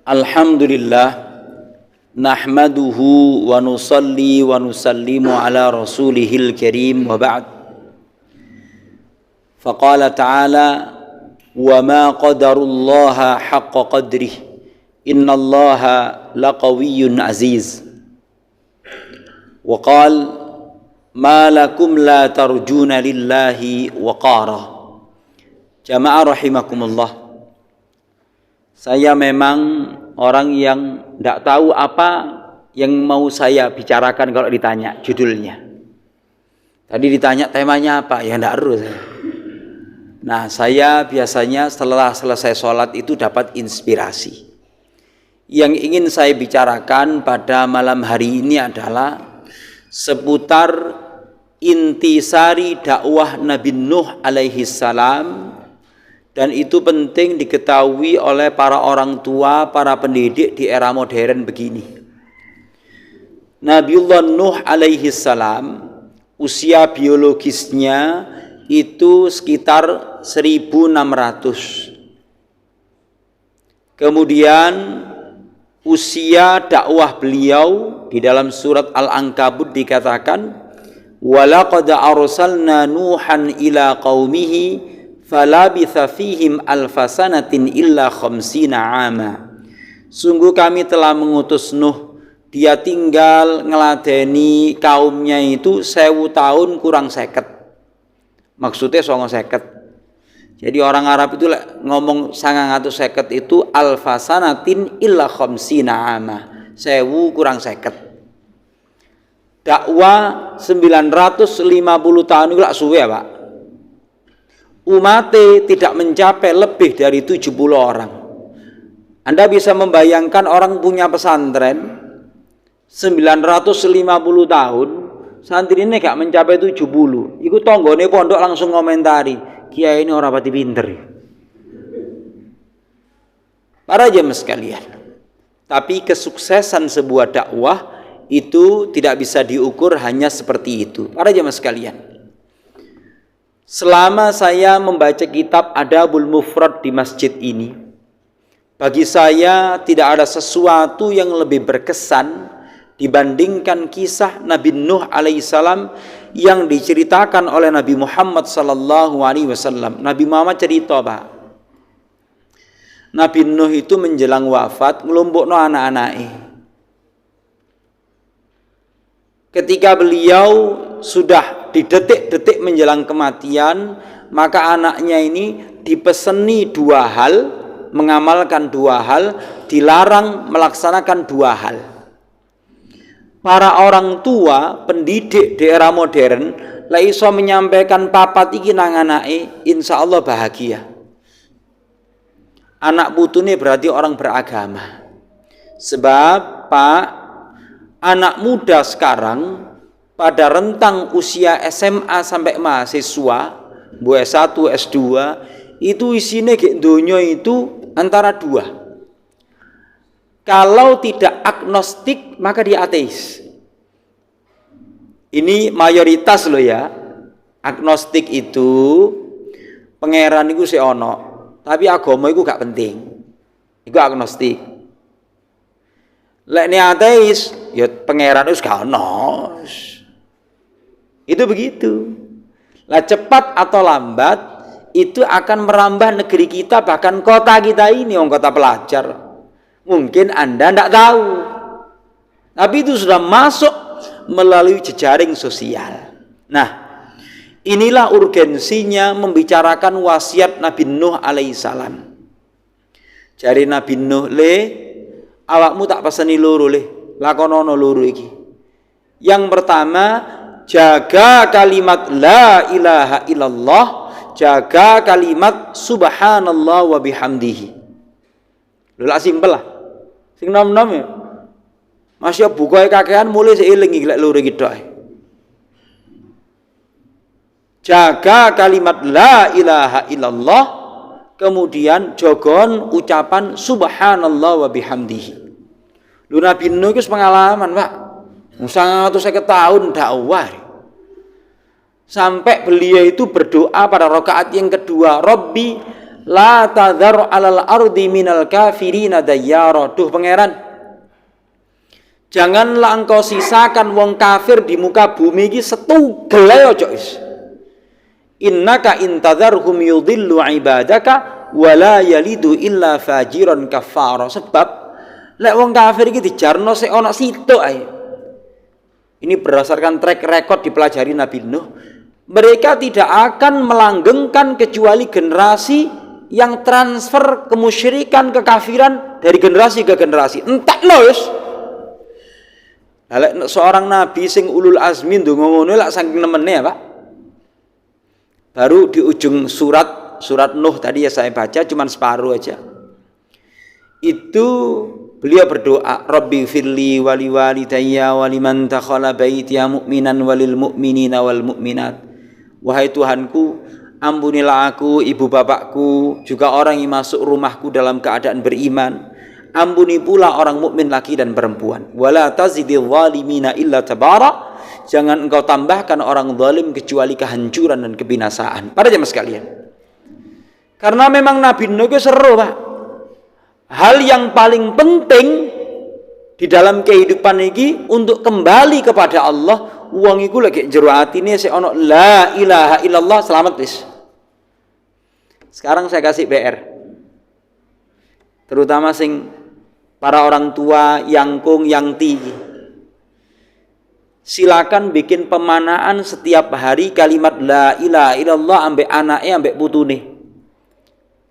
Alhamdulillah nahmaduhu wa nusalli wa nusallimu ala rasulihil karim wa ba'd. Faqala ta'ala wa ma qadarullaha haqqa qadrih innallaha laqawiyyun aziz. Wa qala ma lakum la tarjuna lillahi waqara. Jamaah rahimakumullah. Saya memang orang yang tidak tahu apa yang mau saya bicarakan kalau ditanya judulnya. Tadi ditanya temanya apa, ya tidak harus. Nah, saya biasanya setelah selesai sholat itu dapat inspirasi. Yang ingin saya bicarakan pada malam hari ini adalah seputar intisari dakwah Nabi Nuh alaihi salam. Dan itu penting diketahui oleh para orang tua, para pendidik di era modern begini. Nabiullah Nuh alaihi salam usia biologisnya itu sekitar 1600. Kemudian usia dakwah beliau di dalam surat Al-Ankabut dikatakan walaqad arsalna nuhan ila qaumihi falabitha fihim alfasanatin illa khamsina ama. Sungguh kami telah mengutus Nuh, dia tinggal ngeladeni kaumnya itu 1000 tahun kurang 50. Maksudnya 50. Jadi orang Arab itu ngomong 950 itu alfasanatin illa khamsina ama, 1000 kurang 50. Dakwah 950 tahun itu lak suwe ya Pak. Umatnya tidak mencapai lebih dari 70 orang. Anda bisa membayangkan orang punya pesantren 950 tahun, santri ini gak mencapai 70. Iku tonggone pondok langsung komentari, kiai ini orang pati pinter. Para jemaah sekalian, tapi kesuksesan sebuah dakwah itu tidak bisa diukur hanya seperti itu. Para jemaah sekalian, selama saya membaca kitab Adabul Mufrad di masjid ini, bagi saya tidak ada sesuatu yang lebih berkesan dibandingkan kisah Nabi Nuh alaihissalam yang diceritakan oleh Nabi Muhammad sallallahu alaihi wasallam. Nabi Muhammad cerita, Pak. Nabi Nuh itu menjelang wafat ngelompokno anak-anaknya. Ketika beliau sudah di detik-detik menjelang kematian, maka anaknya ini dipeseni 2 hal, mengamalkan 2 hal, dilarang melaksanakan 2 hal. Para orang tua, pendidik di era modern, la iso menyampaikan papat iki nang anake, insyaallah bahagia. Anak putune berarti orang beragama. Sebab Pak, anak muda sekarang pada rentang usia SMA sampai mahasiswa, S1, S2, itu isinya donya itu antara 2. Kalau tidak agnostik, maka dia ateis. Ini mayoritas loh ya. Agnostik itu pangeran itu sih ono, tapi agama itu gak penting. Itu agnostik. Lek ni ateis, ya pangeran itu gak ono. Itu begitu. Lah cepat atau lambat itu akan merambah negeri kita, bahkan kota kita ini, kota pelajar. Mungkin Anda tidak tahu, tapi itu sudah masuk melalui jejaring sosial. Nah, inilah urgensinya membicarakan wasiat Nabi Nuh alaihissalam. Jari Nabi Nuh, awakmu tak peseni loro lakonono loro iki. Yang pertama, jaga kalimat la ilaha illallah, jaga kalimat subhanallah wa bihamdihi. Lha simpel lah. Sing nom-nom ya. Masya bukae kakean mulai seiling iki lek loro iki tok. Jaga kalimat la ilaha illallah, kemudian jogon ucapan subhanallah wa bihamdihi. Lu Nabi Nuh itu pengalaman, Pak. 150 tahun dakwah. Sampai beliau itu berdoa pada rakaat yang kedua, Rabbi la tadhar 'alal ardi minal kafirina dayyara. Duh pangeran, janganlah engkau sisakan wong kafir di muka bumi iki setugel ae aja wis. Innaka intadharhum yudhillu ibadaka wala yalidu illa fajiran kafara. Sebab lek wong kafir iki dijarno sik ana sitok ae. Ini berdasarkan track record dipelajari Nabi Nuh. Mereka tidak akan melanggengkan kecuali generasi yang transfer kemusyrikan, kekafiran dari generasi ke generasi. Entekno wis. Lek seorang nabi sing ulul azmi ndonga ngono lak saking nemene ya, Pak. Baru di ujung surat Nuh tadi ya saya baca cuman separuh aja. Itu beliau berdoa, Rabbi firli wali walidayya waliman takhala baitiya mu'minan walil mu'minina wal mu'minat. Wahai Tuhanku, ampunilah aku, ibu bapakku, juga orang yang masuk rumahku dalam keadaan beriman. Ampuni pula orang mukmin laki dan perempuan. Wala tazidil zalimina illa tabara. Jangan engkau tambahkan orang zalim kecuali kehancuran dan kebinasaan. Para jemaah sekalian, karena memang Nabi Nuh itu seru, Pak. Hal yang paling penting di dalam kehidupan ini untuk kembali kepada Allah, wong iku lagi jero atine sik ana la ilaha illallah, selamat wis. Sekarang saya kasih PR. Terutama sing para orang tua yangkung yang tinggi. Silakan bikin pemanaan setiap hari kalimat la ilaha illallah ambek anake ambek putune.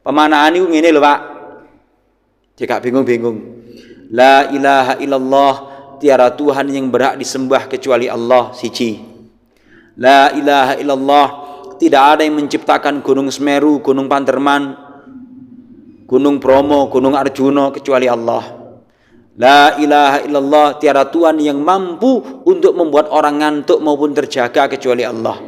Pemanaan iku ngene lho, Pak. Jika bingung-bingung. La ilaha illallah, tiada Tuhan yang berhak disembah kecuali Allah, siji. La ilaha illallah, tidak ada yang menciptakan Gunung Semeru, Gunung Panderman, Gunung Bromo, Gunung Arjuna kecuali Allah. La ilaha illallah, tiada Tuhan yang mampu untuk membuat orang ngantuk maupun terjaga kecuali Allah.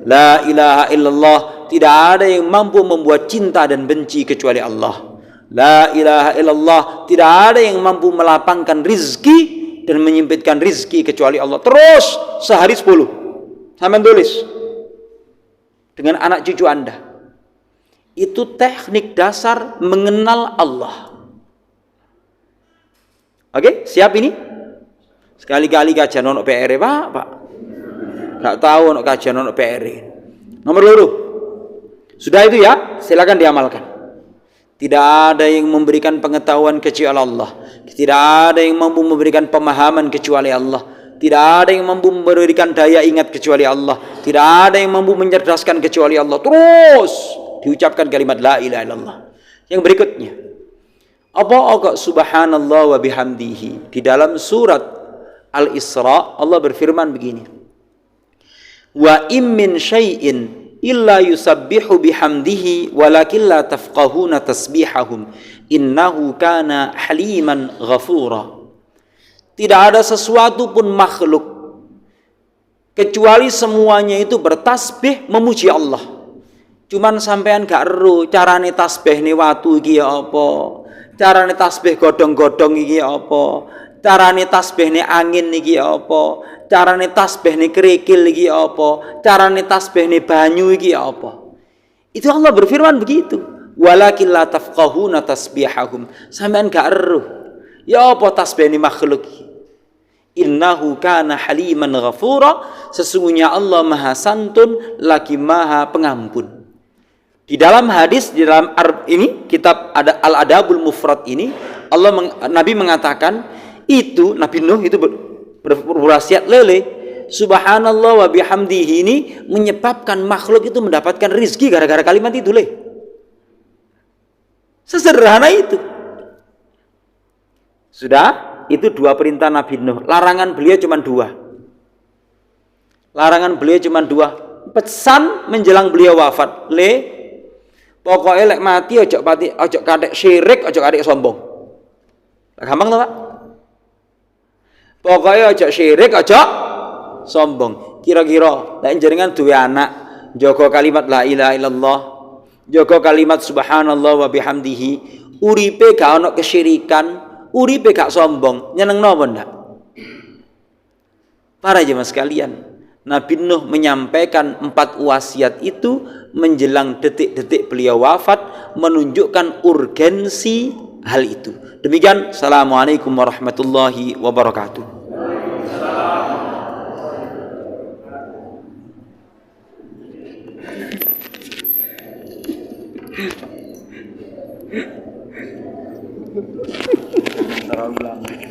La ilaha illallah, tidak ada yang mampu membuat cinta dan benci kecuali Allah. La ilaha illallah, tidak ada yang mampu melapangkan rizki dan menyempitkan rizki kecuali Allah. Terus sehari 10 sampai tulis dengan anak cucu Anda. Itu teknik dasar mengenal Allah. Oke, siap ini? Sekali-kali kajian ono PR, Pak. Gak tahu ono kajian ono PR. Nomor 2. Sudah itu ya, silakan diamalkan. Tidak ada yang memberikan pengetahuan kecuali Allah. Tidak ada yang mampu memberikan pemahaman kecuali Allah. Tidak ada yang mampu memberikan daya ingat kecuali Allah. Tidak ada yang mampu mencerdaskan kecuali Allah. Terus diucapkan kalimat la ilaha illallah. Yang berikutnya, apa subhanallah wa bihamdihi. Di dalam surat Al-Isra Allah berfirman begini. Wa im min syai'in illa yusabbihu bihamdihi walakin la tafqahuna tasbihahum innahu kana haliman ghafura. Tidak ada sesuatu pun makhluk kecuali semuanya itu bertasbih memuji Allah. Cuman sampean gak ero carane tasbih ne watu iki ya apa, carane tasbih godhong-godhong iki ya apa, carane tasbih ne angin iki ya apa, carane tasbih ne kerikil iki apa, carane tasbih ne banyu iki apa. Itu Allah berfirman begitu. Walakin la tafqahuna tasbihahum. Sampean gak eruh. Ya apa tasbih ne makhluk iki? Innahu kana haliman ghafura. Sesungguhnya Allah Maha Santun lagi Maha Pengampun. Di dalam hadis, di dalam ini kitab ada Al-Adabul Mufrad ini, Nabi mengatakan itu Nabi Nuh itu berwasiat lele subhanallah wa bihamdihi ini menyebabkan makhluk itu mendapatkan rizki gara-gara kalimat itu le. Sesederhana itu. Sudah, itu 2 perintah Nabi Nuh. Larangan beliau cuma 2. Larangan beliau cuma 2. Pesan menjelang beliau wafat, le pokoknya lek mati ojo kadek syirik, ojo kadek sombong. Gampang toh, Pak? Pokoknya ojo syirik, ojo sombong. Kira-kira lek jenengan duwe anak, jaga kalimat la ilaha illallah, jaga kalimat subhanallah wa bihamdihi, uripe gak ono kesyirikan, uripe gak sombong, nyenengno apa ndak? Para jemaah sekalian, Nabi Nuh menyampaikan 4 wasiat itu menjelang detik-detik beliau wafat, menunjukkan urgensi hal itu. Demikian, assalamualaikum warahmatullahi wabarakatuh. Terlalu lama.